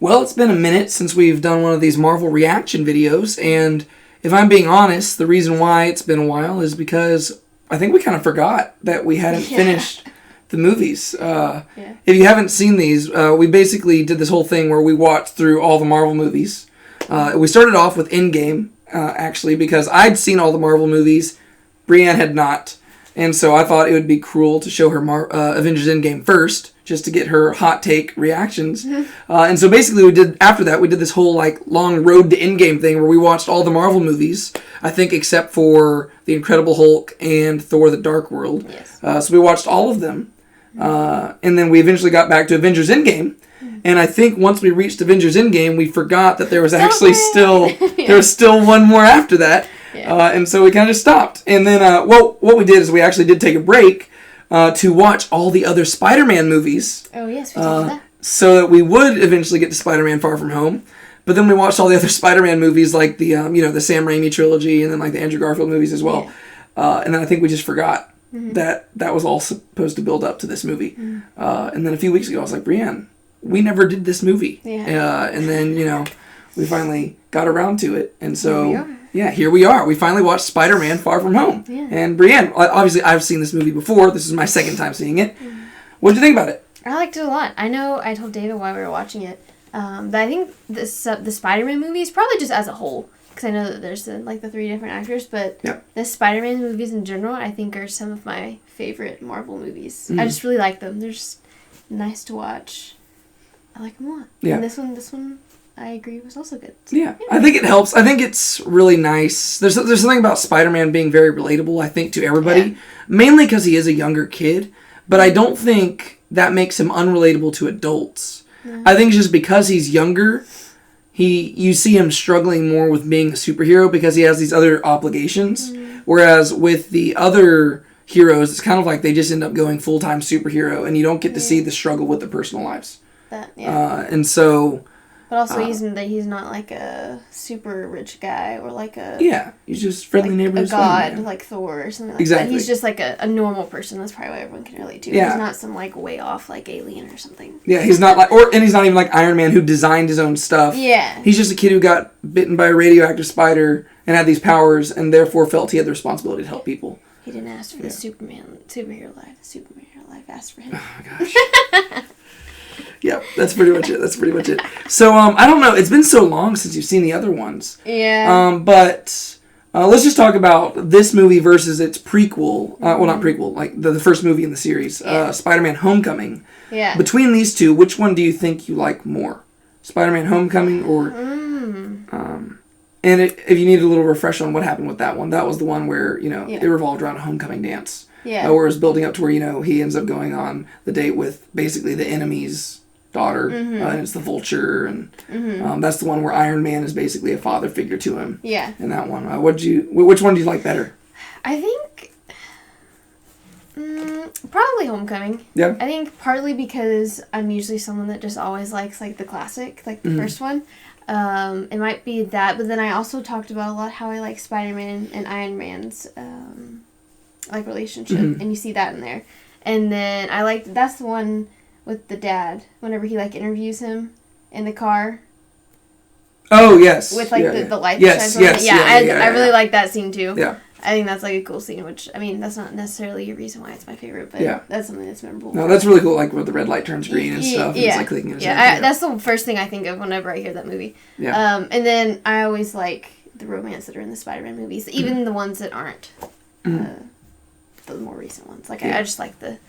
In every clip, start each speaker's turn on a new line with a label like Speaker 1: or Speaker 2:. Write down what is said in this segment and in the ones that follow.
Speaker 1: Well, it's been a minute since we've done one of these Marvel reaction videos, and if I'm being honest, the reason why it's been a while is because I think we kind of forgot that we hadn't finished the movies. If you haven't seen these, we basically did this whole thing where we watched through all the Marvel movies. We started off with Endgame, actually, because I'd seen all the Marvel movies, Brienne had not, and so I thought it would be cruel to show her Avengers Endgame first, just to get her hot take reactions. And so basically after that, we did this whole long road to Endgame thing where we watched all the Marvel movies, I think except for The Incredible Hulk and Thor the Dark World. Yes. So we watched all of them. And then we eventually got back to Avengers Endgame. And I think once we reached Avengers Endgame, we forgot that there was actually there was still one more after that. Yeah. And so we kind of stopped. And then what we did is we actually did take a break to watch all the other Spider-Man movies. Oh, yes, we did that. So that we would eventually get to Spider-Man Far From Home. But then we watched all the other Spider-Man movies, like the the Sam Raimi trilogy, and then the Andrew Garfield movies as well. Yeah. And then I think we just forgot that was all supposed to build up to this movie. And then a few weeks ago, I was like, Brienne, we never did this movie. Yeah. And then, we finally got around to it. And so, here we are. We finally watched Spider-Man Far From Home. Yeah. And Brienne, obviously I've seen this movie before. This is my second time seeing it. What did you think about it?
Speaker 2: I liked it a lot. I know I told David while we were watching it that I think the Spider-Man movies, probably just as a whole, because I know that there's the three different actors, but the Spider-Man movies in general, I think are some of my favorite Marvel movies. I just really like them. They're just nice to watch. I like them a lot. Yeah. And this one, I agree, was also good. So,
Speaker 1: yeah, I think it helps. I think it's really nice. There's something about Spider-Man being very relatable, I think, to everybody. Mainly because he is a younger kid. But I don't think that makes him unrelatable to adults. No. I think just because he's younger, you see him struggling more with being a superhero because he has these other obligations. Whereas with the other heroes, it's kind of like they just end up going full-time superhero, and you don't get to see the struggle with their personal lives. And so...
Speaker 2: But also, he's not like a super rich guy or like a...
Speaker 1: Yeah, he's just friendly neighborhood.
Speaker 2: A god, like Thor or something like that. He's just like a normal person. That's probably what everyone can relate to. Yeah. He's not some way off alien or something.
Speaker 1: Yeah, he's not and he's not even like Iron Man who designed his own stuff. Yeah. He's just a kid who got bitten by a radioactive spider and had these powers and therefore felt he had the responsibility to help people.
Speaker 2: He didn't ask for the superhero life. The superhero life asked for him.
Speaker 1: Oh my gosh. Yeah, that's pretty much it. So, I don't know. It's been so long since you've seen the other ones. Yeah. But let's just talk about this movie versus its prequel. Well, not prequel, like the first movie in the series, Spider-Man Homecoming. Yeah. Between these two, which one do you think you like more? Spider-Man Homecoming or... And if you need a little refresh on what happened with that one, that was the one where, it revolved around a homecoming dance. Yeah. Where it was building up to where, he ends up going on the date with basically the enemy's daughter, and it's the Vulture, and that's the one where Iron Man is basically a father figure to him. Yeah. In that one, which one do you like better?
Speaker 2: I think probably Homecoming. Yeah. I think partly because I'm usually someone that just always likes the classic, the first one. It might be that, but then I also talked about a lot how I like Spider-Man and Iron Man's relationship, and you see that in there. And then that's the one with the dad, whenever he interviews him in the car.
Speaker 1: Oh, yes.
Speaker 2: With the light that shines on it. I really like that scene too. Yeah. I think that's a cool scene, which, I mean, that's not necessarily a reason why it's my favorite, but that's something that's memorable.
Speaker 1: No, that's really cool, where the red light turns green and stuff.
Speaker 2: Yeah,
Speaker 1: and it's clicking in his
Speaker 2: that's the first thing I think of whenever I hear that movie. Yeah. And then I always like the romance that are in the Spider-Man movies, even the ones that aren't the more recent ones. I just like the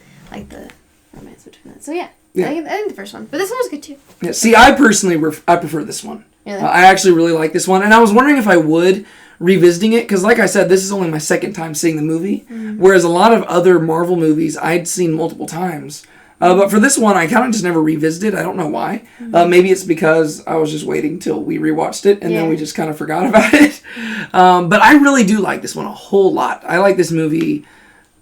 Speaker 2: romance between that. So yeah. I think the first one, but this one was good too.
Speaker 1: Yeah. See, I personally I prefer this one. Really? I actually really like this one, and I was wondering if I would revisiting it because, like I said, this is only my second time seeing the movie. Whereas a lot of other Marvel movies I'd seen multiple times. But for this one, I kind of just never revisited. I don't know why. Maybe it's because I was just waiting till we rewatched it, and then we just kind of forgot about it. But I really do like this one a whole lot. I like this movie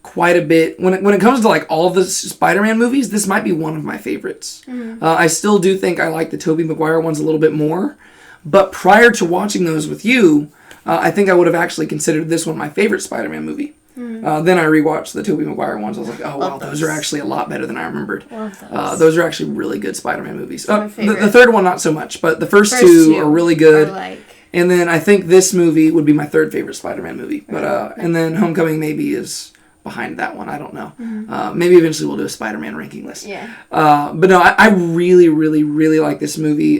Speaker 1: quite a bit. When it comes to all the Spider-Man movies, this might be one of my favorites. I still do think I like the Tobey Maguire ones a little bit more. But prior to watching those with you, I think I would have actually considered this one my favorite Spider-Man movie. Then I rewatched the Tobey Maguire ones. I was like, oh, wow, those are actually a lot better than I remembered. Those are actually really good Spider-Man movies. The third one, not so much, but the first two are really good. And then I think this movie would be my third favorite Spider-Man movie. But and then Homecoming maybe is behind that one. I don't know. Maybe eventually we'll do a Spider-Man ranking list. Yeah. But no, I really, really, really like this movie.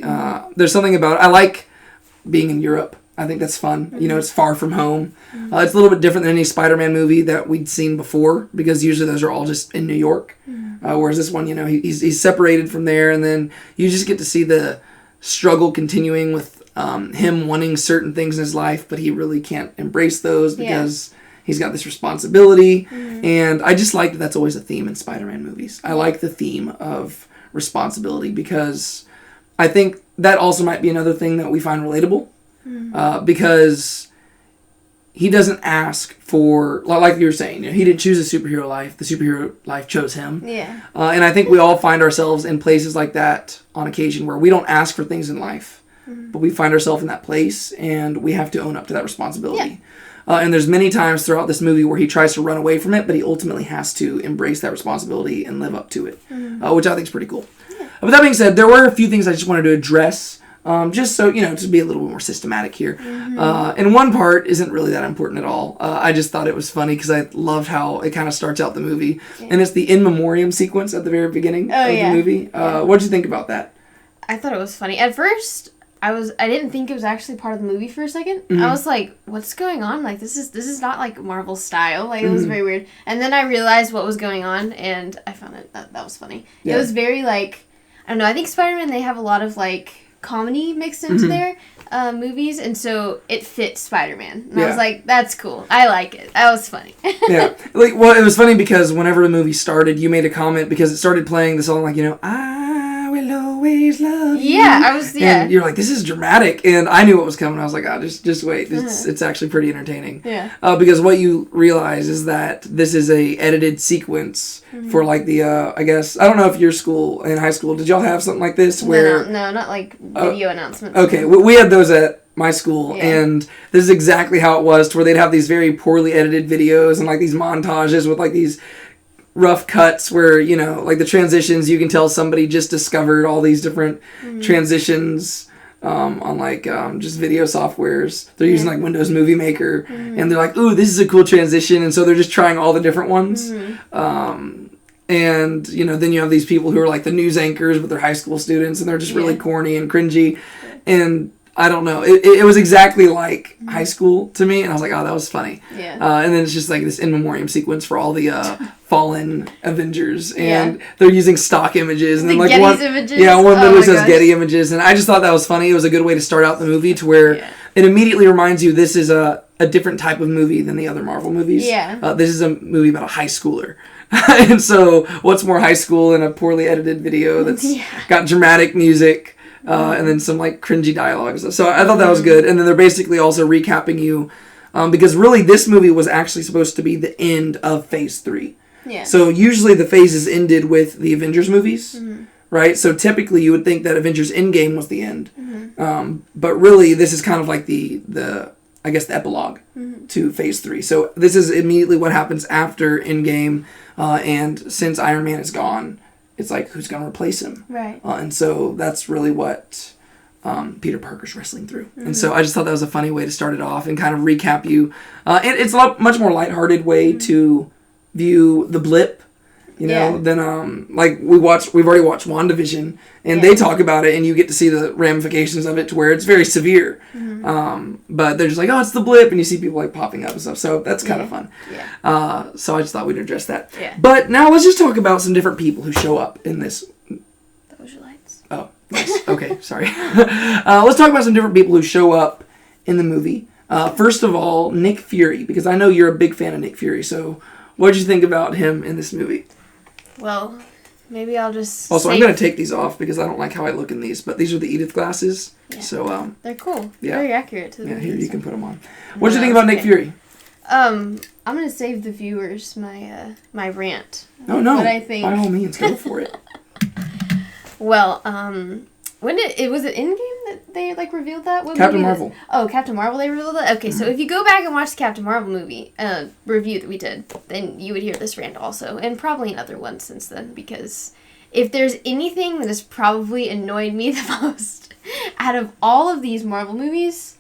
Speaker 1: There's something about it. I like being in Europe. I think that's fun. You know, it's far from home. It's a little bit different than any Spider-Man movie that we'd seen before, because usually those are all just in New York. Whereas this one, you know, he's separated from there, and then you just get to see the struggle continuing with him wanting certain things in his life, but he really can't embrace those because he's got this responsibility. And I just like that's always a theme in Spider-Man movies. I like the theme of responsibility, because I think that also might be another thing that we find relatable. Because he doesn't ask for, like you were saying, you know, he didn't choose a superhero life. The superhero life chose him. Yeah. And I think we all find ourselves in places like that on occasion, where we don't ask for things in life, but we find ourselves in that place, and we have to own up to that responsibility. And there's many times throughout this movie where he tries to run away from it, but he ultimately has to embrace that responsibility and live up to it, which I think is pretty cool. But that being said, there were a few things I just wanted to address. Just so, you know, to be a little bit more systematic here. And one part isn't really that important at all. I just thought it was funny because I loved how it kind of starts out the movie. And it's the in memoriam sequence at the very beginning of the movie. What did you think about that?
Speaker 2: I thought it was funny. At first, I didn't think it was actually part of the movie for a second. I was like, what's going on? Like, this is not like Marvel style. Like, it was very weird. And then I realized what was going on, and I found that was funny. It was very, like, I don't know, I think Spider-Man, they have a lot of, like, comedy mixed into their movies, and so it fits Spider-Man. And I was like, that's cool. I like it. That was funny.
Speaker 1: Like, well, it was funny because whenever the movie started, you made a comment because it started playing the song, like, you know, I will always love you. And you're like, this is dramatic, and I knew what was coming. I was like, just wait. It's actually pretty entertaining. Because what you realize is that this is a edited sequence for, like, the, I guess, I don't know if your school, in high school, did y'all have something like this? Where
Speaker 2: No, not like video announcements.
Speaker 1: Okay, we had those at my school, and this is exactly how it was, to where they'd have these very poorly edited videos and, like, these montages with, like, these rough cuts where, you know, like the transitions, you can tell somebody just discovered all these different transitions on, like, just video softwares. They're using, like, Windows Movie Maker, and they're like, ooh, this is a cool transition, and so they're just trying all the different ones. And, you know, then you have these people who are, like, the news anchors with their high school students, and they're just really corny and cringy, and I don't know. It was exactly like high school to me, and I was like, oh, that was funny. And then it's just like this in memoriam sequence for all the fallen Avengers, and they're using stock images, and then, like,
Speaker 2: Getty's images.
Speaker 1: One literally says Getty images, and I just thought that was funny. It was a good way to start out the movie, to where it immediately reminds you this is a different type of movie than the other Marvel movies. This is a movie about a high schooler. And so what's more high school than a poorly edited video that's got dramatic music, and then some, like, cringy dialogues. So I thought that was good. And then they're basically also recapping you, because really this movie was actually supposed to be the end of Phase 3. So usually the phases ended with the Avengers movies, right? So typically you would think that Avengers Endgame was the end. But really this is kind of like the I guess the epilogue to Phase 3. So this is immediately what happens after Endgame, and since Iron Man is gone, it's like, who's going to replace him? Right. And so that's really what Peter Parker's wrestling through. And so I just thought that was a funny way to start it off and kind of recap you. And it's a much more lighthearted way to view the blip, you know, than, like, we've already watched WandaVision, and they talk about it, and you get to see the ramifications of it, to where it's very severe. But they're just like, oh, it's the blip, and you see people, like, popping up and stuff. So that's kind of fun. So I just thought we'd address that. But now let's just talk about some different people who show up in this.
Speaker 2: Those are lights.
Speaker 1: Oh, nice. Okay, sorry. Let's talk about some different people who show up in the movie. First of all, Nick Fury, because I know you're a big fan of Nick Fury. So what did you think about him in this movie?
Speaker 2: Well, maybe I'll just...
Speaker 1: Also, I'm going to take these off because I don't like how I look in these, but these are the Edith glasses. So,
Speaker 2: they're cool. Very accurate to the movie.
Speaker 1: Here, you can put them on. What did you think about Nick Fury?
Speaker 2: I'm going to save the viewers my rant.
Speaker 1: Oh, no.
Speaker 2: What I think.
Speaker 1: By all means, go for it.
Speaker 2: Well, when was it Endgame they like revealed that? What
Speaker 1: Captain
Speaker 2: movie
Speaker 1: Marvel.
Speaker 2: Oh, Captain Marvel, they revealed that? Okay, so if you go back and watch the Captain Marvel movie review that we did, then you would hear this rant also, and probably another one since then, because if there's anything that has probably annoyed me the most out of all of these Marvel movies,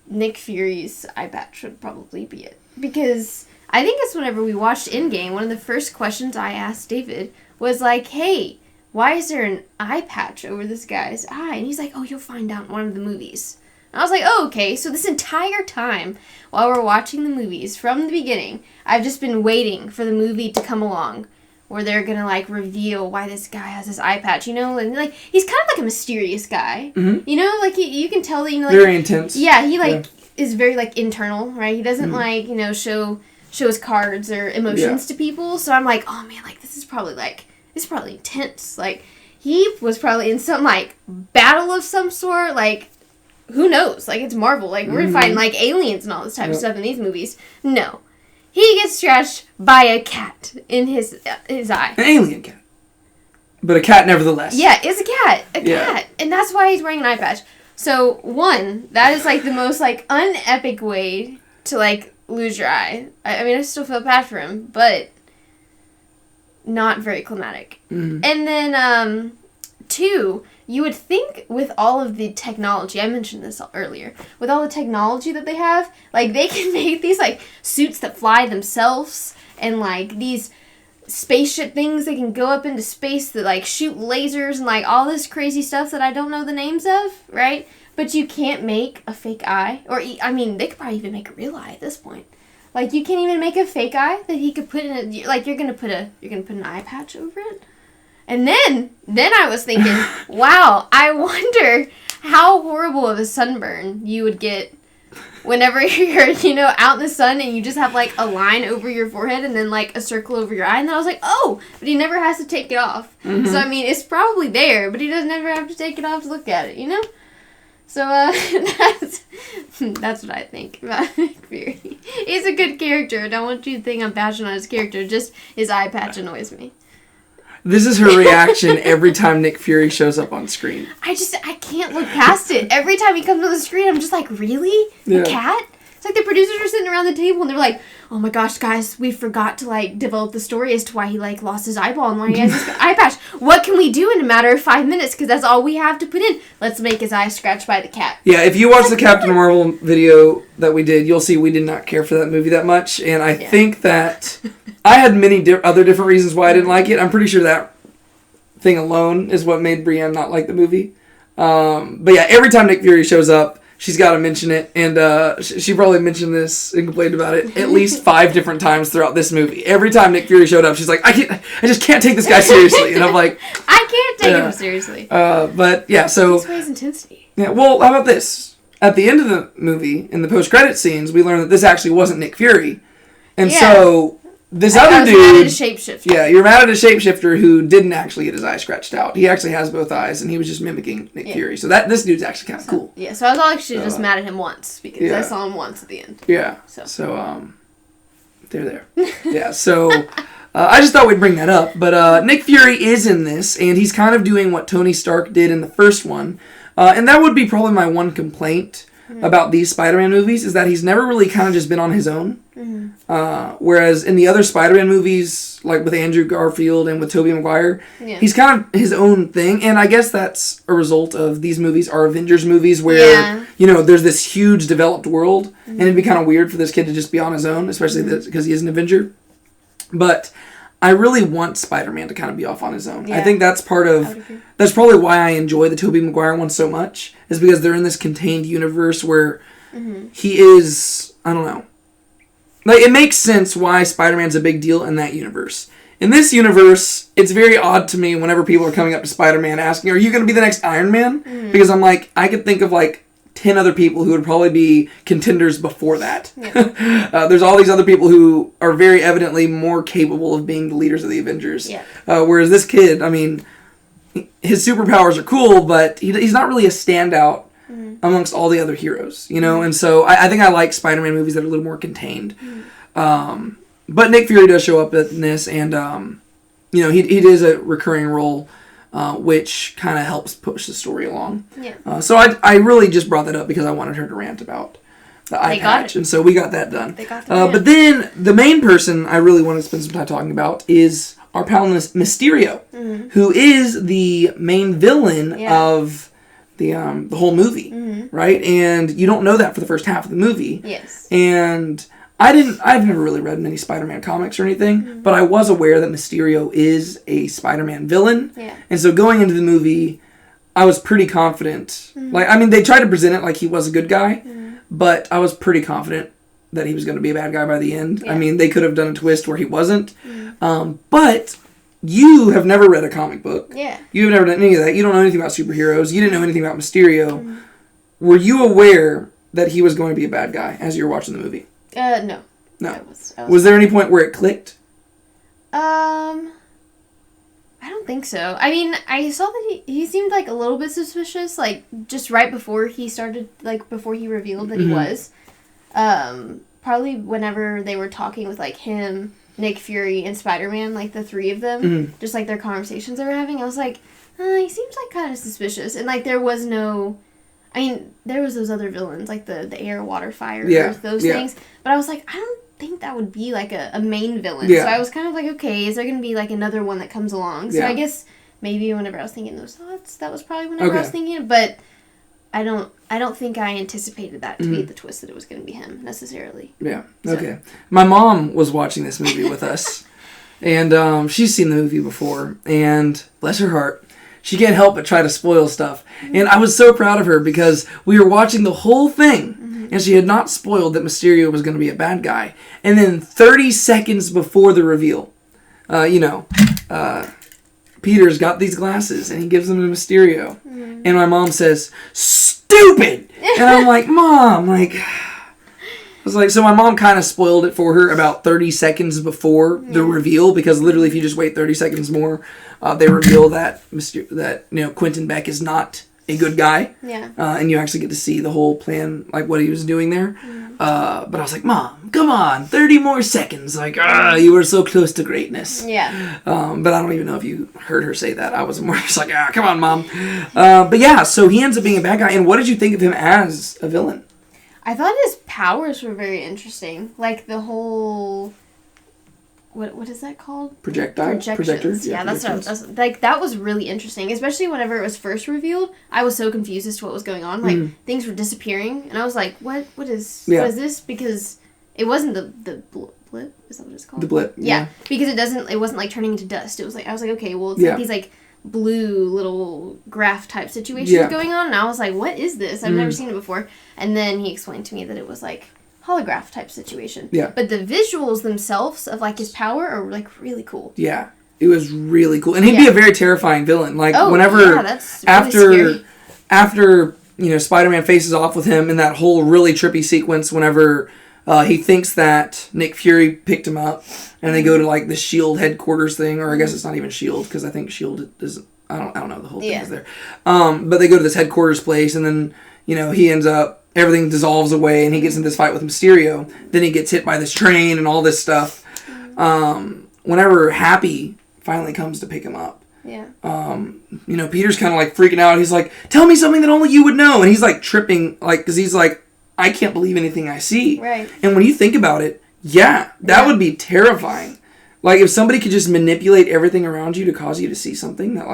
Speaker 2: Nick Fury's eye patch would probably be it. Because I think it's whenever we watched Endgame, one of the first questions I asked David was like, hey, why is there an eye patch over this guy's eye? And he's like, oh, you'll find out in one of the movies. And I was like, oh, okay. So this entire time while we're watching the movies from the beginning, I've just been waiting for the movie to come along where they're going to, like, reveal why this guy has his eye patch, you know? And, like, he's kind of like a mysterious guy. Mm-hmm. You know? Like, you can tell that, you know, like...
Speaker 1: Very intense.
Speaker 2: Yeah, he, like, is very, like, internal, right? He doesn't, like, you know, show his cards or emotions to people. So I'm like, oh, man, like, this is probably intense. Like, he was probably in some, like, battle of some sort. Like, who knows? Like, it's Marvel. Like, we're fighting, like, aliens and all this type of stuff in these movies. No. He gets scratched by a cat in his eye.
Speaker 1: An alien cat. But a cat nevertheless.
Speaker 2: Yeah, it's a cat. A cat. And that's why he's wearing an eye patch. So, one, that is, like, the most, like, unepic way to, like, lose your eye. I mean, I still feel bad for him, but not very climatic. Mm-hmm. And then, two, you would think with all of the technology, I mentioned this earlier, with all the technology that they have, like, they can make these, like, suits that fly themselves, and, like, these spaceship things that can go up into space that, like, shoot lasers and, like, all this crazy stuff that I don't know the names of, right? But you can't make a fake eye, or, I mean, they could probably even make a real eye at this point. Like, you can't even make a fake eye that he could put in a, like, you're gonna put an eye patch over it? And then I was thinking, wow, I wonder how horrible of a sunburn you would get whenever you're, you know, out in the sun and you just have, like, a line over your forehead and then, like, a circle over your eye. And then I was like, oh, but he never has to take it off. Mm-hmm. So, I mean, it's probably there, but he doesn't ever have to take it off to look at it, you know? So, that's what I think about Nick Fury. He's a good character. I don't want you to think I'm passionate on his character. Just his eye patch annoys me.
Speaker 1: This is her reaction every time Nick Fury shows up on screen.
Speaker 2: I can't look past it. Every time he comes on the screen, I'm just like, really? Yeah. A cat? It's like the producers are sitting around the table and they're like, oh my gosh, guys, we forgot to, like, develop the story as to why he, like, lost his eyeball and why he has his eye patch. What can we do in a matter of 5 minutes? Because that's all we have to put in. Let's make his eye scratched by the cat.
Speaker 1: Yeah, if you watch the Captain Marvel video that we did, you'll see we did not care for that movie that much. And I think that I had many other different reasons why I didn't like it. I'm pretty sure that thing alone is what made Brienne not like the movie. But yeah, every time Nick Fury shows up, she's got to mention it, and she probably mentioned this and complained about it at least 5 different times throughout this movie. Every time Nick Fury showed up, she's like, I just can't take this guy seriously, and I'm like,
Speaker 2: I can't take him seriously.
Speaker 1: But yeah, so
Speaker 2: this weighs intensity.
Speaker 1: Yeah, well, how about this? At the end of the movie, in the post-credit scenes, we learned that this actually wasn't Nick Fury, and so this other dude,
Speaker 2: mad at a shapeshifter.
Speaker 1: Yeah, you're mad at a shapeshifter who didn't actually get his eye scratched out. He actually has both eyes, and he was just mimicking Nick Fury. So this dude's actually kind of cool.
Speaker 2: Yeah, so I was actually just mad at him once because I saw him once at the end.
Speaker 1: Yeah. So they're there. Yeah. So I just thought we'd bring that up, but Nick Fury is in this, and he's kind of doing what Tony Stark did in the first one, and that would be probably my one complaint about these Spider-Man movies is that he's never really kind of just been on his own. Whereas in the other Spider-Man movies, like with Andrew Garfield and with Tobey Maguire, he's kind of his own thing. And I guess that's a result of these movies are Avengers movies where, you know, there's this huge developed world. And it'd be kind of weird for this kid to just be on his own, especially because he is an Avenger. But I really want Spider-Man to kind of be off on his own. I think that's that's probably why I enjoy the Tobey Maguire one so much, is because they're in this contained universe where he is, I don't know. Like, it makes sense why Spider-Man's a big deal in that universe. In this universe, it's very odd to me whenever people are coming up to Spider-Man asking, are you going to be the next Iron Man? Because I'm like, I could think of like 10 other people who would probably be contenders before that. There's all these other people who are very evidently more capable of being the leaders of the Avengers. Whereas this kid, I mean, his superpowers are cool, but he's not really a standout amongst all the other heroes, you know? And so I think I like Spider-Man movies that are a little more contained. But Nick Fury does show up in this, and, you know, he is a recurring role. which kind of helps push the story along.
Speaker 2: Yeah.
Speaker 1: So I really just brought that up because I wanted her to rant about the eye patch, and so we got that done.
Speaker 2: They got
Speaker 1: but then the main person I really want to spend some time talking about is our pal Mysterio, who is the main villain of the whole movie, right? And you don't know that for the first half of the movie.
Speaker 2: Yes.
Speaker 1: And I've never really read many Spider-Man comics or anything, but I was aware that Mysterio is a Spider-Man villain.
Speaker 2: Yeah.
Speaker 1: And so going into the movie, I was pretty confident. Like, I mean, they tried to present it like he was a good guy, but I was pretty confident that he was going to be a bad guy by the end. Yeah. I mean, they could have done a twist where he wasn't. But you have never read a comic book.
Speaker 2: Yeah.
Speaker 1: You've never done any of that. You don't know anything about superheroes. You didn't know anything about Mysterio. Were you aware that he was going to be a bad guy as you were watching the movie?
Speaker 2: No.
Speaker 1: No. Was there any point where it clicked?
Speaker 2: I don't think so. I mean, I saw that he seemed like a little bit suspicious, like just right before he started, like before he revealed that he was. Probably whenever they were talking with like him, Nick Fury, and Spider-Man, like the three of them, just like their conversations they were having, I was like, he seems like kind of suspicious. And like there was no, I mean, there was those other villains, like the air, water, fire, earth, those things. But I was like, I don't think that would be like a main villain. Yeah. So I was kind of like, okay, is there going to be like another one that comes along? So I guess maybe whenever I was thinking those thoughts, that was probably whenever I was thinking it. But I don't think I anticipated that to be the twist that it was going to be him necessarily. Yeah.
Speaker 1: So. Okay. My mom was watching this movie with us, and she's seen the movie before, and bless her heart, she can't help but try to spoil stuff. And I was so proud of her because we were watching the whole thing, and she had not spoiled that Mysterio was going to be a bad guy. And then 30 seconds before the reveal, Peter's got these glasses, and he gives them to Mysterio. And my mom says, "Stupid!" And I'm like, Mom, like... I was like, so my mom kind of spoiled it for her about 30 seconds before the reveal, because literally if you just wait 30 seconds more, they reveal that Quentin Beck is not a good guy. Yeah. And you actually get to see the whole plan, like what he was doing there. But I was like, Mom, come on, 30 more seconds. Like, you were so close to greatness. Yeah. But I don't even know if you heard her say that. I was more just like, come on, Mom. But yeah, so he ends up being a bad guy. And what did you think of him as a villain?
Speaker 2: I thought his powers were very interesting. Like the whole... What is that called?
Speaker 1: Projectors.
Speaker 2: Yeah, that's like that was really interesting, especially whenever it was first revealed. I was so confused as to what was going on. Like things were disappearing, and I was like, "What is this?" Because it wasn't the blip. Is that what it's called?
Speaker 1: The blip.
Speaker 2: Yeah, because it wasn't like turning into dust. It was like I was like, okay, well, it's like these like blue little graph type situations going on, and I was like, what is this? I've never seen it before. And then he explained to me that it was like holograph type situation. Yeah. But the visuals themselves of like his power are like really cool.
Speaker 1: Yeah. It was really cool. And he'd be a very terrifying villain. Like
Speaker 2: that's really
Speaker 1: after Spider-Man faces off with him in that whole really trippy sequence whenever he thinks that Nick Fury picked him up and they go to like the SHIELD headquarters thing, or I guess it's not even SHIELD because I think SHIELD is I don't know, the whole thing is there. But they go to this headquarters place, and then he ends up, everything dissolves away, and he gets into this fight with Mysterio. Then he gets hit by this train and all this stuff. Whenever Happy finally comes to pick him up, Peter's kind of like freaking out. He's like, "Tell me something that only you would know," and he's like tripping, like because he's like, "I can't believe anything I see."
Speaker 2: Right.
Speaker 1: And when you think about it, that would be terrifying. Like if somebody could just manipulate everything around you to cause you to see something that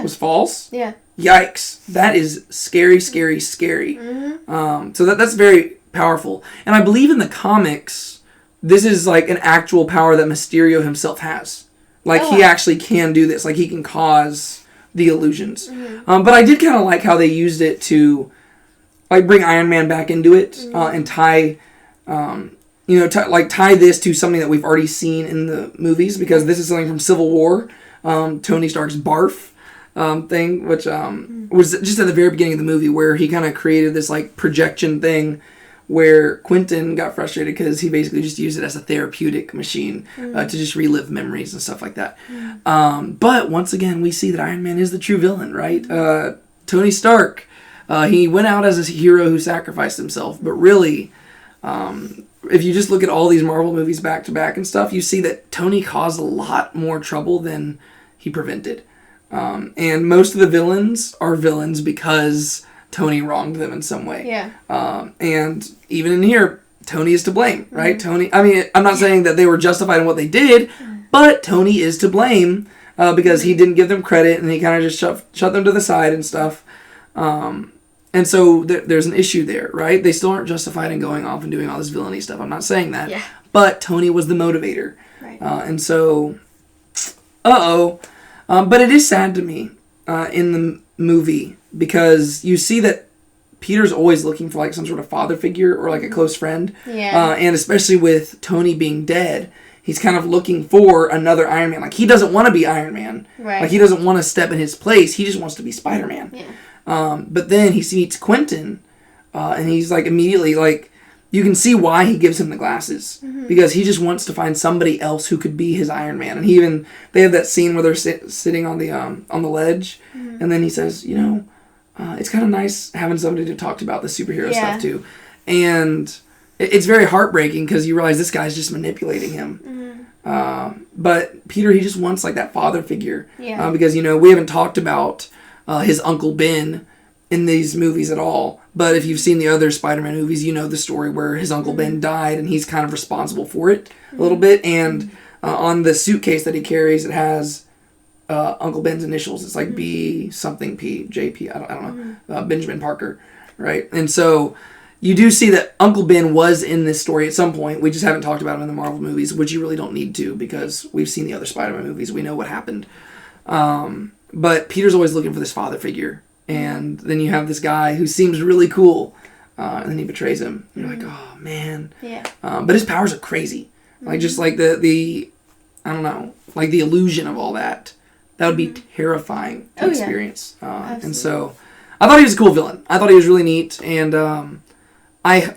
Speaker 1: was false.
Speaker 2: Yeah.
Speaker 1: Yikes. That is scary, scary, scary. So that's very powerful. And I believe in the comics, this is like an actual power that Mysterio himself has. Like he actually can do this. Like he can cause the illusions. But I did kind of like how they used it to like bring Iron Man back into it and tie... tie this to something that we've already seen in the movies, because this is something from Civil War, Tony Stark's barf thing, which was just at the very beginning of the movie, where he kind of created this like projection thing where Quentin got frustrated because he basically just used it as a therapeutic machine to just relive memories and stuff like that. But once again, we see that Iron Man is the true villain, right? Tony Stark, he went out as a hero who sacrificed himself, but really... if you just look at all these Marvel movies back to back and stuff, you see that Tony caused a lot more trouble than he prevented. And most of the villains are villains because Tony wronged them in some way.
Speaker 2: Yeah.
Speaker 1: And even in here, Tony is to blame, right? Tony, I mean, I'm not saying that they were justified in what they did, but Tony is to blame because he didn't give them credit and he kind of just shut them to the side and stuff. And so there's an issue there, right? They still aren't justified in going off and doing all this villainy stuff. I'm not saying that.
Speaker 2: Yeah.
Speaker 1: But Tony was the motivator.
Speaker 2: Right.
Speaker 1: And so, but it is sad to me in the movie because you see that Peter's always looking for like some sort of father figure or like a close friend.
Speaker 2: Yeah.
Speaker 1: And especially with Tony being dead, he's kind of looking for another Iron Man. Like, he doesn't want to be Iron Man.
Speaker 2: Right.
Speaker 1: Like, he doesn't want to step in his place. He just wants to be Spider-Man.
Speaker 2: Yeah.
Speaker 1: But then he meets Quentin, and he's like immediately like, you can see why he gives him the glasses because he just wants to find somebody else who could be his Iron Man. And they have that scene where they're sitting on the ledge, and then he says, you know, it's kind of nice having somebody to talk to about the superhero stuff too, and it's very heartbreaking because you realize this guy's just manipulating him. But Peter, he just wants like that father figure, because you know we haven't talked about his Uncle Ben in these movies at all. But if you've seen the other Spider-Man movies, you know the story where his Uncle Ben died and he's kind of responsible for it a little bit. And on the suitcase that he carries, it has Uncle Ben's initials. It's like B something P, JP, I don't know, Benjamin Parker, right? And so you do see that Uncle Ben was in this story at some point. We just haven't talked about him in the Marvel movies, which you really don't need to because we've seen the other Spider-Man movies. We know what happened. But Peter's always looking for this father figure. And then you have this guy who seems really cool, and then he betrays him. And you're like, oh, man.
Speaker 2: Yeah.
Speaker 1: But his powers are crazy. Like, just like the I don't know, like the illusion of all that. That would be terrifying to experience. And so I thought he was a cool villain. I thought he was really neat. And I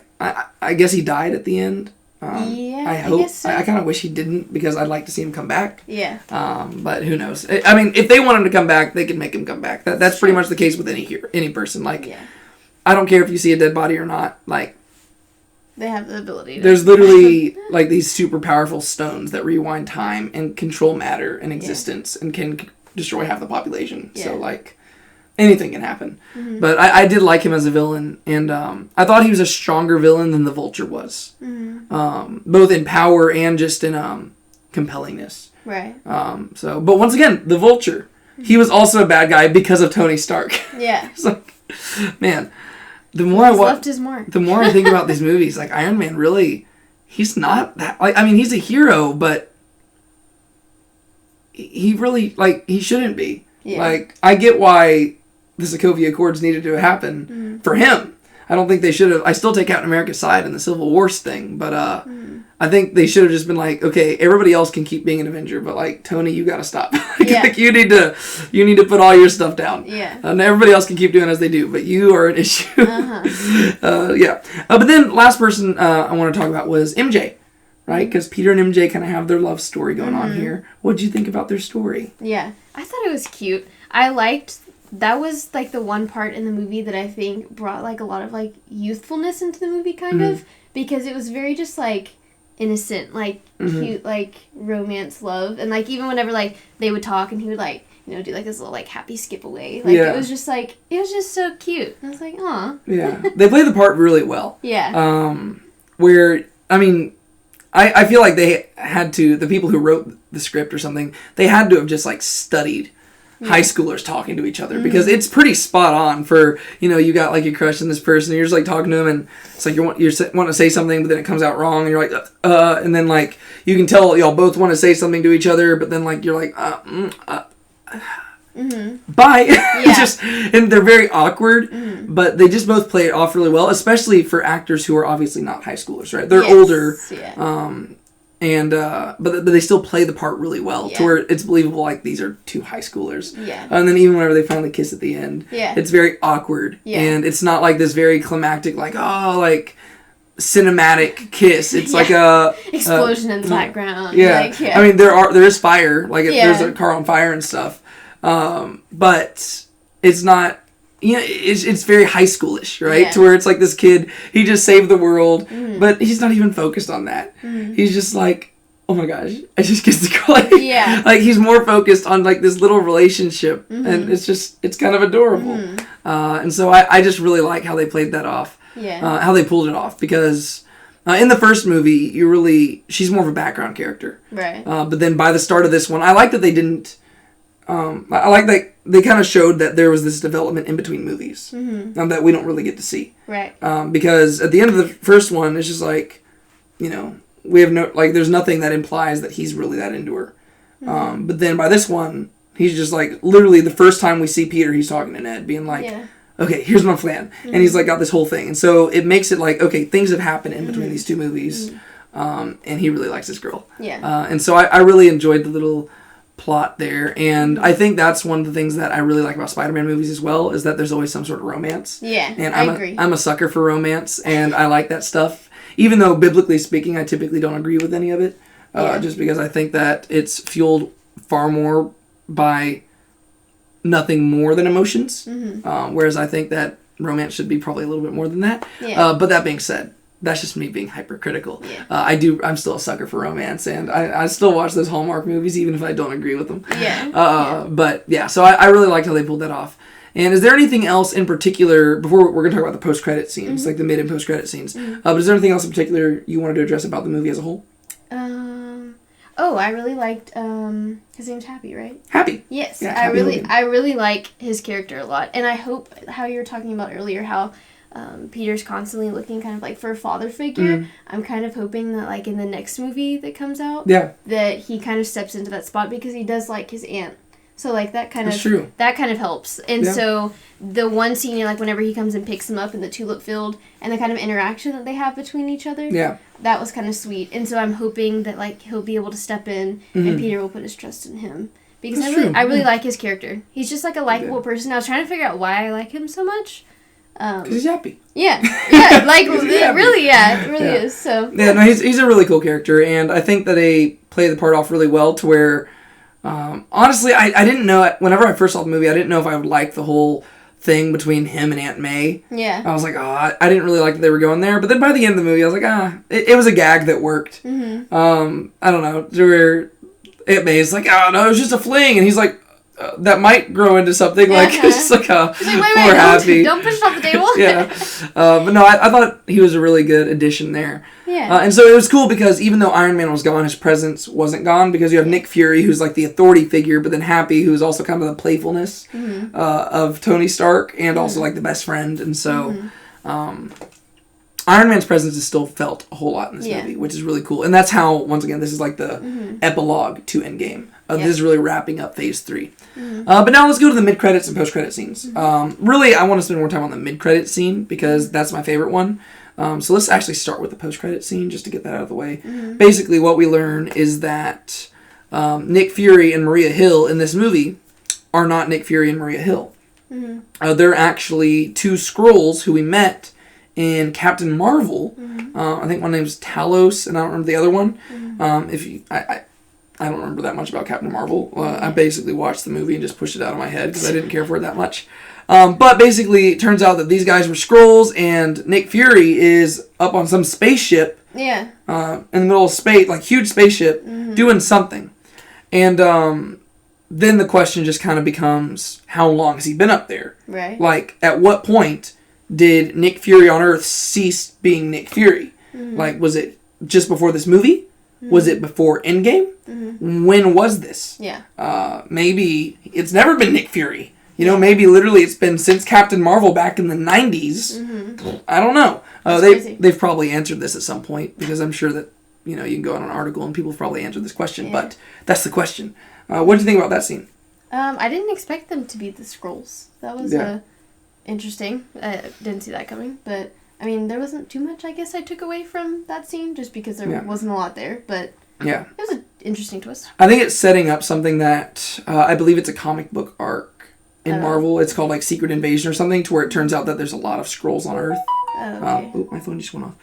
Speaker 1: guess he died at the end. I hope.
Speaker 2: Guess so.
Speaker 1: I kind of wish he didn't because I'd like to see him come back.
Speaker 2: Yeah.
Speaker 1: But who knows? I mean, if they want him to come back, they can make him come back. That's pretty much the case with any person. Like, I don't care if you see a dead body or not. Like,
Speaker 2: they have the ability to.
Speaker 1: There's literally like these super powerful stones that rewind time and control matter and existence and can destroy half the population. Yeah. So like anything can happen. But I did like him as a villain, and I thought he was a stronger villain than the Vulture was, both in power and just in compellingness.
Speaker 2: Right.
Speaker 1: But once again, the Vulture, he was also a bad guy because of Tony Stark.
Speaker 2: Yeah.
Speaker 1: It's like, man. The more
Speaker 2: left his mark.
Speaker 1: The more I think about these movies, like Iron Man, really, he's not that. Like, I mean, he's a hero, but he really he shouldn't be. Yeah. Like, I get why the Sokovia Accords needed to happen for him. I don't think they should have. I still take Captain America's side in the Civil War thing, but I think they should have just been like, okay, everybody else can keep being an Avenger, but like Tony, you got to stop. Like, you need to put all your stuff down. Yeah. And everybody else can keep doing as they do, but you are an issue. But then last person I want to talk about was MJ, right? Because Peter and MJ kind of have their love story going on here. What did you think about their story?
Speaker 2: Yeah, I thought it was cute. I liked. That was, like, the one part in the movie that I think brought, like, a lot of, like, youthfulness into the movie, kind of. Because it was very just, like, innocent, like, cute, like, romance love. And, like, even whenever, like, they would talk and he would, like, you know, do, like, this little, like, happy skip away. Like, it was just, like, it was just so cute. I was like, aw.
Speaker 1: Yeah. They play the part really well.
Speaker 2: Yeah.
Speaker 1: Where, I mean, I feel like they had to, the people who wrote the script or something, they had to have just, like, studied high schoolers talking to each other because it's pretty spot on for, you know, you got like your crush on this person and you're just like talking to them and it's like you want to say something but then it comes out wrong and you're like and then like you can tell y'all both want to say something to each other but then like you're like bye. Just, and they're very awkward, but they just both play it off really well, especially for actors who are obviously not high schoolers, right? They're older. And but they still play the part really well to where it's believable like these are two high schoolers. Yeah. And then even whenever they finally kiss at the end, it's very awkward. Yeah. And it's not like this very climactic like cinematic kiss. It's like a
Speaker 2: explosion in the background.
Speaker 1: Yeah. Like, I mean there is fire, like there's a car on fire and stuff. But it's not, you know, it's very high schoolish, right? Yeah. To where it's like this kid, he just saved the world, but he's not even focused on that. He's just like, oh my gosh, I just kissed the girl.
Speaker 2: Yeah.
Speaker 1: Like, he's more focused on, like, this little relationship. And it's kind of adorable. And so I just really like how they played that off.
Speaker 2: Yeah.
Speaker 1: How they pulled it off. Because in the first movie, she's more of a background character.
Speaker 2: Right.
Speaker 1: But then by the start of this one, I like that they didn't... I like that they kind of showed that there was this development in between movies that we don't really get to see.
Speaker 2: Right.
Speaker 1: Because at the end of the first one, it's just like, you know, we have no, like, there's nothing that implies that he's really that into her. But then by this one, he's just like, literally the first time we see Peter, he's talking to Ned, being like, okay, here's my plan. And he's like got this whole thing. And so it makes it like, okay, things have happened in between these two movies. And he really likes this girl.
Speaker 2: Yeah.
Speaker 1: And so I really enjoyed the little plot there, and I think that's one of the things that I really like about Spider-Man movies as well, is that there's always some sort of romance.
Speaker 2: Yeah,
Speaker 1: and
Speaker 2: I agree.
Speaker 1: I'm a sucker for romance, and I like that stuff. Even though, biblically speaking, I typically don't agree with any of it, just because I think that it's fueled far more by nothing more than emotions, whereas I think that romance should be probably a little bit more than that. Yeah. But that being said, that's just me being hypercritical. Yeah. I'm still a sucker for romance, and I still watch those Hallmark movies even if I don't agree with them. Yeah. But yeah, so I really liked how they pulled that off. And is there anything else in particular, before we're going to talk about the post-credit scenes, like the mid and post-credit scenes, but is there anything else in particular you wanted to address about the movie as a whole?
Speaker 2: I really liked, his name's Happy, right?
Speaker 1: Happy.
Speaker 2: Yes.
Speaker 1: Yeah,
Speaker 2: I really like his character a lot. And I hope how you were talking about earlier, how Peter's constantly looking kind of like for a father figure. I'm kind of hoping that like in the next movie that comes out, that he kind of steps into that spot, because he does like his aunt. So like that kind of helps. And so the one scene, like whenever he comes and picks him up in the tulip field, and the kind of interaction that they have between each other, that was kind of sweet. And so I'm hoping that like he'll be able to step in and Peter will put his trust in him. Because I really like his character. He's just like a likable person. I was trying to figure out why I like him so much.
Speaker 1: Because he's happy.
Speaker 2: Yeah, like it really is. So
Speaker 1: no, he's a really cool character, and I think that they play the part off really well to where, honestly, I didn't know, whenever I first saw the movie, I didn't know if I would like the whole thing between him and Aunt May. Yeah. I was like, I didn't really like that they were going there, but then by the end of the movie, I was like, it was a gag that worked. I don't know, to where Aunt May's like, oh no, it was just a fling, and he's like, that might grow into something like it's just like a
Speaker 2: wait,
Speaker 1: Happy.
Speaker 2: Don't push it off the table.
Speaker 1: But no, I thought he was a really good addition there. And so it was cool because even though Iron Man was gone, his presence wasn't gone, because you have Nick Fury, who's like the authority figure, but then Happy, who's also kind of the playfulness of Tony Stark, and also like the best friend. And so Iron Man's presence is still felt a whole lot in this movie, which is really cool. And that's how, once again, this is like the epilogue to Endgame. This is really wrapping up Phase 3. But now let's go to the mid-credits and post-credit scenes. Really, I want to spend more time on the mid-credit scene, because that's my favorite one. So let's actually start with the post-credit scene, just to get that out of the way. Basically, what we learn is that Nick Fury and Maria Hill in this movie are not Nick Fury and Maria Hill. They're actually two Skrulls who we met in Captain Marvel. I think one name's Talos, and I don't remember the other one. I don't remember that much about Captain Marvel. I basically watched the movie and just pushed it out of my head because I didn't care for it that much. But basically, it turns out that these guys were Skrulls, and Nick Fury is up on some spaceship. In the middle of space, like huge spaceship, doing something. And then the question just kind of becomes, how long has he been up there? Right. Like, at what point did Nick Fury on Earth cease being Nick Fury? Like, was it just before this movie? Was it before Endgame? When was this? Maybe it's never been Nick Fury. You know, maybe literally it's been since Captain Marvel back in the 90s. I don't know. They've probably answered this at some point, because I'm sure that, you know, you can go on an article and people have probably answered this question, but that's the question. What did you think about that scene?
Speaker 2: I didn't expect them to be the Skrulls. That was interesting. I didn't see that coming, but I mean, there wasn't too much, I guess, I took away from that scene, just because there wasn't a lot there, but it was an interesting twist.
Speaker 1: I think it's setting up something that, I believe it's a comic book arc in Marvel. It's called, like, Secret Invasion or something, to where it turns out that there's a lot of Skrulls on Earth. My phone just went off.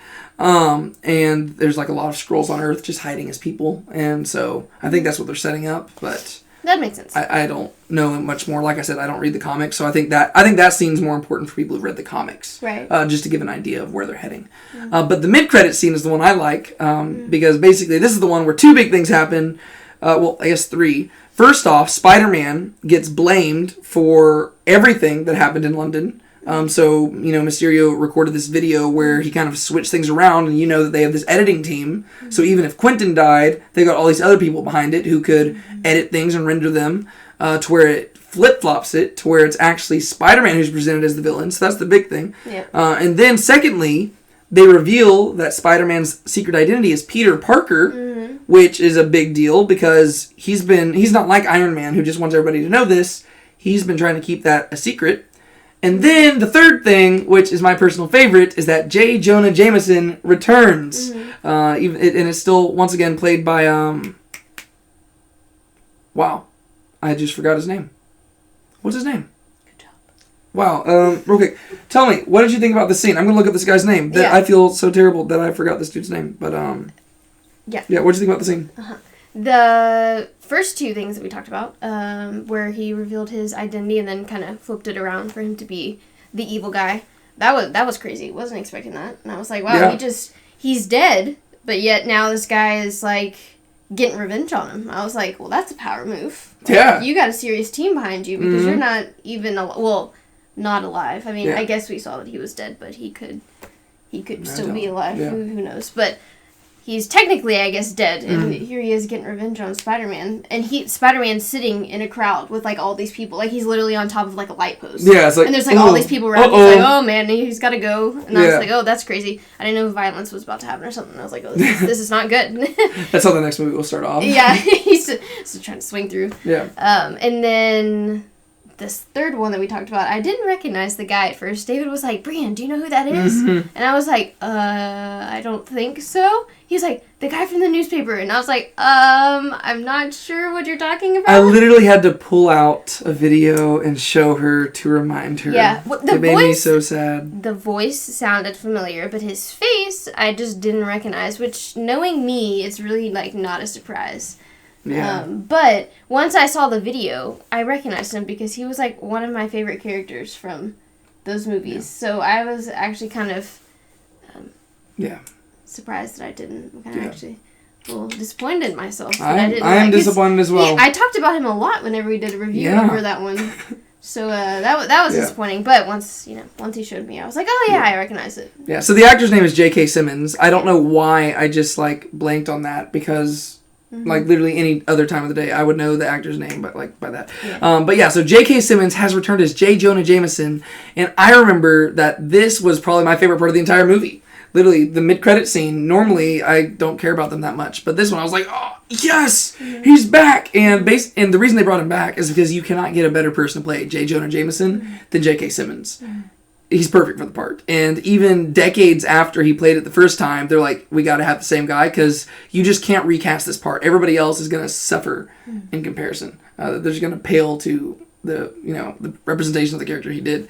Speaker 1: And there's, like, a lot of Skrulls on Earth just hiding as people, and so I think that's what they're setting up, but
Speaker 2: That makes sense.
Speaker 1: I don't know much more. Like I said, I don't read the comics, so I think that scene's more important for people who've read the comics,
Speaker 2: right?
Speaker 1: Just to give an idea of where they're heading. But the mid-credit scene is the one I like because basically this is the one where two big things happen. Well, I guess three. First off, Spider-Man gets blamed for everything that happened in London. So, Mysterio recorded this video where he kind of switched things around, and that they have this editing team. So even if Quentin died, they got all these other people behind it who could edit things and render them to where it flip-flops it to where it's actually Spider-Man who's presented as the villain. So that's the big thing.
Speaker 2: Yep.
Speaker 1: And then secondly, they reveal that Spider-Man's secret identity is Peter Parker, which is a big deal because he's not like Iron Man who just wants everybody to know this. He's been trying to keep that a secret. And then the third thing, which is my personal favorite, is that J. Jonah Jameson returns. And it's still, once again, played by, wow, I just forgot his name. What's his name?
Speaker 2: Good job.
Speaker 1: Wow, real quick, tell me, what did you think about this scene? I'm going to look up this guy's name.
Speaker 2: Yeah.
Speaker 1: I feel so terrible that I forgot this dude's name, but, yeah, what did you think about the scene?
Speaker 2: The first two things that we talked about, where he revealed his identity and then kind of flipped it around for him to be the evil guy, that was crazy. Wasn't expecting that. And I was like, wow,
Speaker 1: yeah.
Speaker 2: he's dead, but yet now this guy is, like, getting revenge on him. I was like, well, that's a power move. Like,
Speaker 1: yeah.
Speaker 2: You got a serious team behind you because you're not even, not alive. I mean, I guess we saw that he was dead, but he could still be alive.
Speaker 1: Yeah.
Speaker 2: Who knows? But he's technically, I guess, dead, and here he is getting revenge on Spider-Man. And Spider-Man's sitting in a crowd with, like, all these people. Like, he's literally on top of, like, a light post.
Speaker 1: Yeah, it's like,
Speaker 2: and there's, like, all these people around. He's like, oh, man, he's got to go. And I was like, oh, that's crazy. I didn't know violence was about to happen or something. I was like, oh, this is not good.
Speaker 1: That's how the next movie will start off.
Speaker 2: Yeah, he's still trying to swing through.
Speaker 1: Yeah.
Speaker 2: And then this third one that we talked about, I didn't recognize the guy at first. David was like, Brienne, do you know who that is? And I was like, I don't think so. He was like, the guy from the newspaper. And I was like, I'm not sure what you're talking about.
Speaker 1: I literally had to pull out a video and show her to remind her.
Speaker 2: Yeah.
Speaker 1: It made me so sad.
Speaker 2: The voice sounded familiar, but his face, I just didn't recognize, which, knowing me, it's really, like, not a surprise.
Speaker 1: Yeah.
Speaker 2: But once I saw the video, I recognized him because he was, like, one of my favorite characters from those movies. Yeah. So I was actually kind of surprised that I didn't. I'm kind of actually a little disappointed in myself. I
Speaker 1: am disappointed as well.
Speaker 2: I talked about him a lot whenever we did a review over that one. So that was disappointing. But once he showed me, I was like, oh yeah, I recognize it.
Speaker 1: Yeah. So the actor's name is J.K. Simmons. I don't know why I just, like, blanked on that because, like, literally any other time of the day, I would know the actor's name, but, like, by that. Yeah. But yeah, so J.K. Simmons has returned as J. Jonah Jameson, and I remember that this was probably my favorite part of the entire movie. Literally, the mid-credit scene, normally I don't care about them that much, but this one I was like, oh, yes! He's back! And the reason they brought him back is because you cannot get a better person to play J. Jonah Jameson than J.K. Simmons. He's perfect for the part. And even decades after he played it the first time, they're like, we got to have the same guy because you just can't recast this part. Everybody else is going to suffer in comparison. They're just going to pale to the representation of the character he did.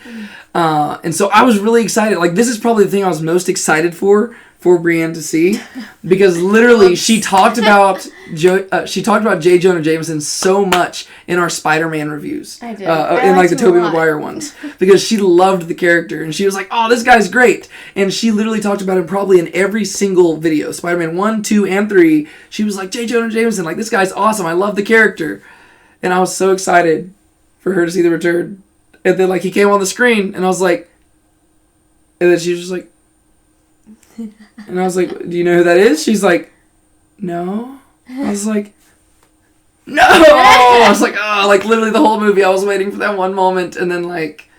Speaker 1: And so I was really excited. Like, this is probably the thing I was most excited for Brienne to see, because literally she talked about J. Jonah Jameson so much in our Spider-Man reviews.
Speaker 2: I did.
Speaker 1: In like the Tobey Maguire ones, because she loved the character and she was like, oh, this guy's great. And she literally talked about him probably in every single video, Spider-Man 1, 2, and 3. She was like, J. Jonah Jameson, like, this guy's awesome. I love the character. And I was so excited for her to see the return. And then, like, he came on the screen and I was like, and then she was just like, and I was like, do you know who that is? She's like, no. I was like, no! I was like, oh, like, literally the whole movie I was waiting for that one moment, and then, like,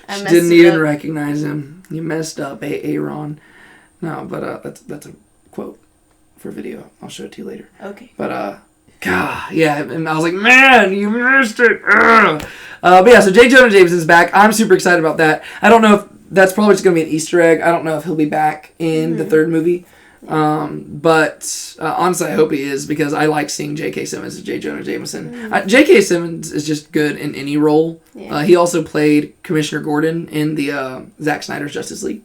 Speaker 1: she didn't even recognize him. You messed up, Aaron. No, but that's a quote for video. I'll show it to you later.
Speaker 2: Okay.
Speaker 1: But, God, yeah, and I was like, man, you missed it. But yeah, so J. Jonah Jameson's back. I'm super excited about that. I don't know if that's probably just going to be an Easter egg. I don't know if he'll be back in the third movie. But honestly, I hope he is, because I like seeing J.K. Simmons as J. Jonah Jameson. J.K. Simmons is just good in any role. Yeah. He also played Commissioner Gordon in the Zack Snyder's Justice League.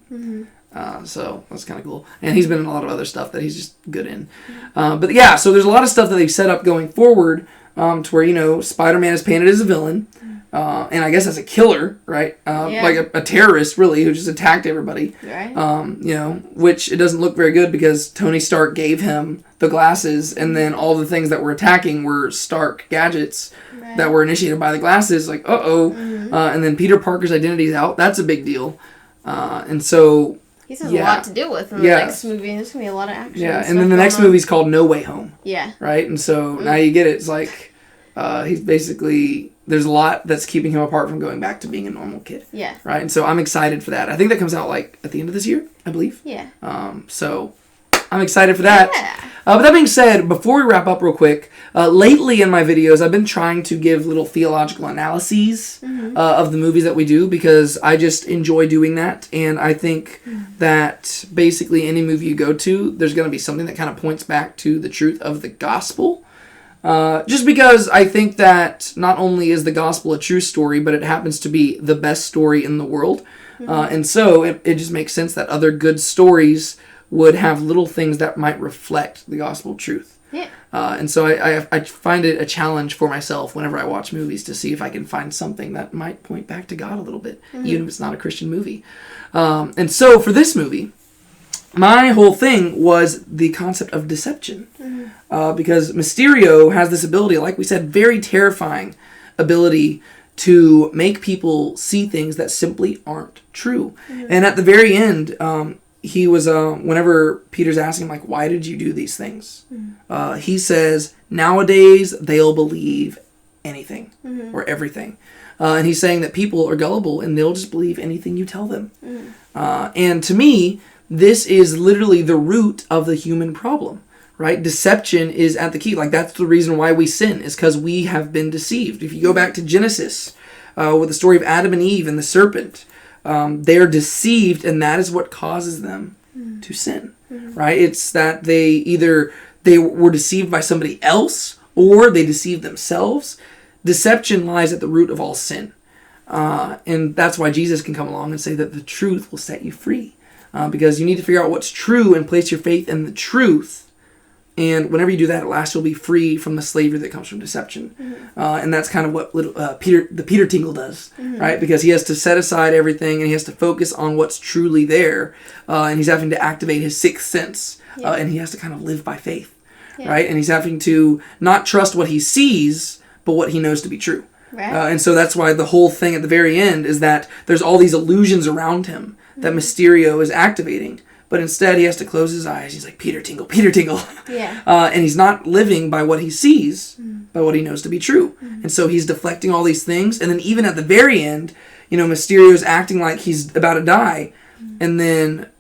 Speaker 1: So that's kind of cool. And he's been in a lot of other stuff that he's just good in. But yeah, so there's a lot of stuff that they've set up going forward to where, you know, Spider-Man is painted as a villain, and I guess as a killer, right? Like a terrorist, really, who just attacked everybody.
Speaker 2: Right.
Speaker 1: You know, which it doesn't look very good because Tony Stark gave him the glasses, and then all the things that were attacking were Stark gadgets that were initiated by the glasses. Like, and then Peter Parker's identity is out. That's a big deal. And so...
Speaker 2: He has a lot to deal with in the next movie. There's going to be a lot of action.
Speaker 1: Yeah, and then the next movie's called No Way Home.
Speaker 2: Yeah.
Speaker 1: Right? And so now you get it. It's like, he's basically... There's a lot that's keeping him apart from going back to being a normal kid.
Speaker 2: Yeah.
Speaker 1: Right? And so I'm excited for that. I think that comes out, like, at the end of this year, I believe.
Speaker 2: Yeah.
Speaker 1: So I'm excited for that.
Speaker 2: Yeah.
Speaker 1: But that being said, before we wrap up real quick, lately in my videos, I've been trying to give little theological analyses of the movies that we do because I just enjoy doing that. And I think that basically any movie you go to, there's going to be something that kind of points back to the truth of the gospel. Just because I think that not only is the gospel a true story, but it happens to be the best story in the world. And so it just makes sense that other good stories would have little things that might reflect the gospel truth.
Speaker 2: Yeah.
Speaker 1: And so I find it a challenge for myself whenever I watch movies to see if I can find something that might point back to God a little bit, even if it's not a Christian movie. And so for this movie, my whole thing was the concept of deception. Because Mysterio has this ability, like we said, very terrifying ability to make people see things that simply aren't true. And at the very end, he was, whenever Peter's asking him, like, why did you do these things? He says, nowadays they'll believe anything or everything. And he's saying that people are gullible and they'll just believe anything you tell them. And to me, this is literally the root of the human problem, right? Deception is at the key. Like, that's the reason why we sin, is because we have been deceived. If you go back to Genesis, with the story of Adam and Eve and the serpent, they are deceived, and that is what causes them to sin, right? It's that they were deceived by somebody else, or they deceived themselves. Deception lies at the root of all sin. And that's why Jesus can come along and say that the truth will set you free. Because you need to figure out what's true and place your faith in the truth. And whenever you do that, at last you'll be free from the slavery that comes from deception. And that's kind of what Peter Tingle does, right? Because he has to set aside everything and he has to focus on what's truly there. And he's having to activate his sixth sense. And he has to kind of live by faith, right? And he's having to not trust what he sees, but what he knows to be true. Right. And so that's why the whole thing at the very end is that there's all these illusions around him that Mysterio is activating. But instead, he has to close his eyes. He's like, Peter Tingle, Peter Tingle. Yeah. And he's not living by what he sees, by what he knows to be true. And so he's deflecting all these things. And then even at the very end, Mysterio's acting like he's about to die. And then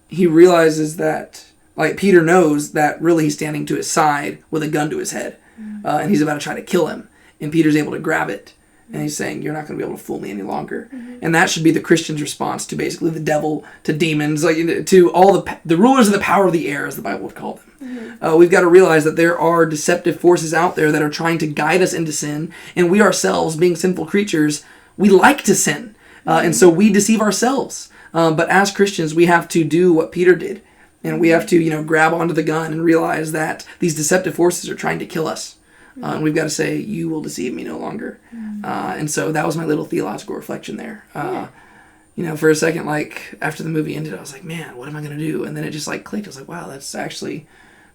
Speaker 1: he realizes that, like, Peter knows that really he's standing to his side with a gun to his head. And he's about to try to kill him. And Peter's able to grab it. And he's saying, you're not going to be able to fool me any longer. And that should be the Christian's response to basically the devil, to demons, like to all the rulers of the power of the air, as the Bible would call them. We've got to realize that there are deceptive forces out there that are trying to guide us into sin. And we ourselves, being sinful creatures, we like to sin. And so we deceive ourselves. But as Christians, we have to do what Peter did. And we have to, grab onto the gun and realize that these deceptive forces are trying to kill us. And we've got to say, you will deceive me no longer. And so that was my little theological reflection there. For a second, like, after the movie ended, I was like, man, what am I going to do? And then it just, like, clicked. I was like, wow, that's actually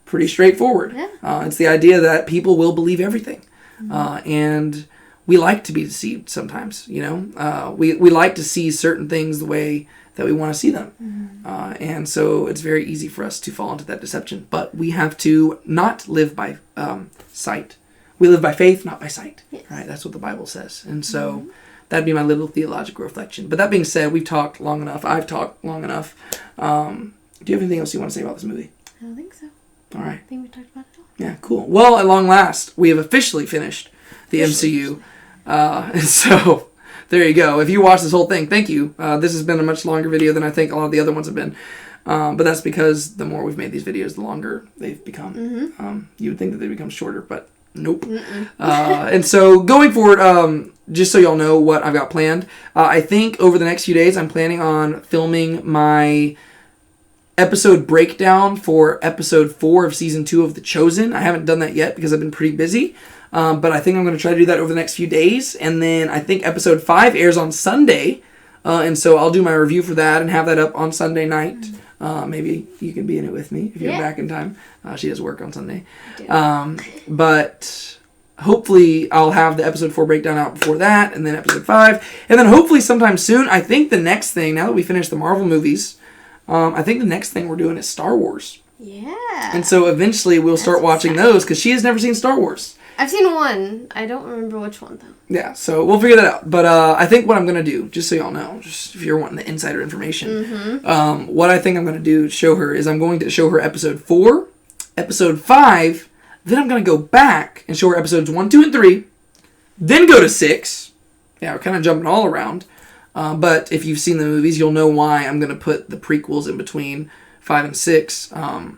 Speaker 1: pretty straightforward. It's the idea that people will believe everything. And we like to be deceived sometimes, We like to see certain things the way that we want to see them. And so it's very easy for us to fall into that deception. But we have to not live by sight. We live by faith, not by sight. Yes. Right? That's what the Bible says. And so that'd be my little theological reflection. But that being said, we've talked long enough. I've talked long enough. Do you have anything else you want to say about this movie?
Speaker 2: I don't think so.
Speaker 1: All right.
Speaker 2: I think we talked about it all.
Speaker 1: Yeah, cool. Well, at long last, we have officially finished the MCU. And so there you go. If you watched this whole thing, thank you. This has been a much longer video than I think a lot of the other ones have been. But that's because the more we've made these videos, the longer they've become. You would think that they become shorter, but nope. And so going forward, just so y'all know what I've got planned, I think over the next few days I'm planning on filming my episode breakdown for episode 4 of season 2 of The Chosen. I haven't done that yet because I've been pretty busy. But I think I'm going to try to do that over the next few days. And then I think episode 5 airs on Sunday. And so I'll do my review for that and have that up on Sunday night. Maybe you can be in it with me if you're back in time. She does work on Sunday. But hopefully I'll have the episode 4 breakdown out before that, and then episode 5. And then hopefully sometime soon, I think the next thing, now that we finish the Marvel movies, I think the next thing we're doing is Star Wars.
Speaker 2: Yeah.
Speaker 1: And so eventually we'll start watching those, because she has never seen Star Wars.
Speaker 2: I've seen one. I don't remember which one, though.
Speaker 1: Yeah, so we'll figure that out. But I think what I'm going to do, just so y'all know, just if you're wanting the insider information, what I think I'm going to do to show her is I'm going to show her episode 4, episode 5, then I'm going to go back and show her episodes 1, 2, and 3, then go to 6. Yeah, we're kind of jumping all around. But if you've seen the movies, you'll know why I'm going to put the prequels in between 5 and 6. I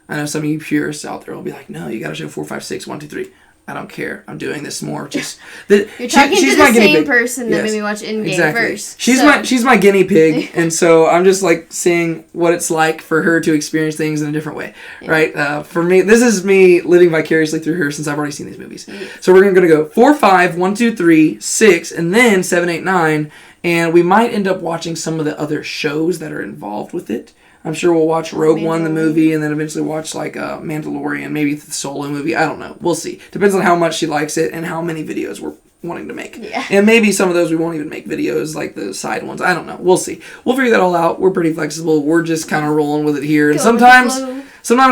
Speaker 1: know some of you purists out there will be like, no, you got to show 4, 5, 6, 1, 2, 3. I don't care. I'm doing this more. Just
Speaker 2: you're talking to the same person that made me watch Endgame first.
Speaker 1: She's my guinea pig, and so I'm just like seeing what it's like for her to experience things in a different way, right? For me, this is me living vicariously through her since I've already seen these movies. So we're going to go 4, 5, 1, 2, 3, 6, and then 7, 8, 9, and we might end up watching some of the other shows that are involved with it. I'm sure we'll watch Rogue One, the movie, and then eventually watch like Mandalorian, maybe the Solo movie. I don't know. We'll see. Depends on how much she likes it and how many videos we're wanting to make. Yeah. And maybe some of those we won't even make videos, like the side ones. I don't know. We'll see. We'll figure that all out. We're pretty flexible. We're just kind of rolling with it here. And sometimes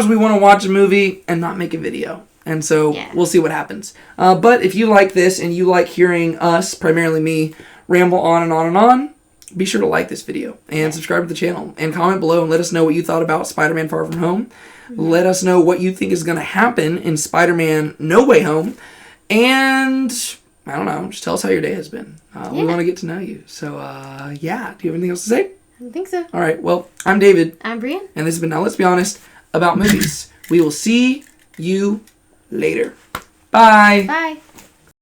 Speaker 1: we want to watch a movie and not make a video. And so we'll see what happens. But if you like this and you like hearing us, primarily me, ramble on and on and on, be sure to like this video and subscribe to the channel and comment below and let us know what you thought about Spider-Man Far From Home. Let us know what you think is going to happen in Spider-Man No Way Home. And, I don't know, just tell us how your day has been. We want to get to know you. So, do you have anything else to say?
Speaker 2: I don't think so.
Speaker 1: All right, well, I'm David.
Speaker 2: I'm Brienne.
Speaker 1: And this has been Now Let's Be Honest About Movies. We will see you later. Bye.
Speaker 2: Bye.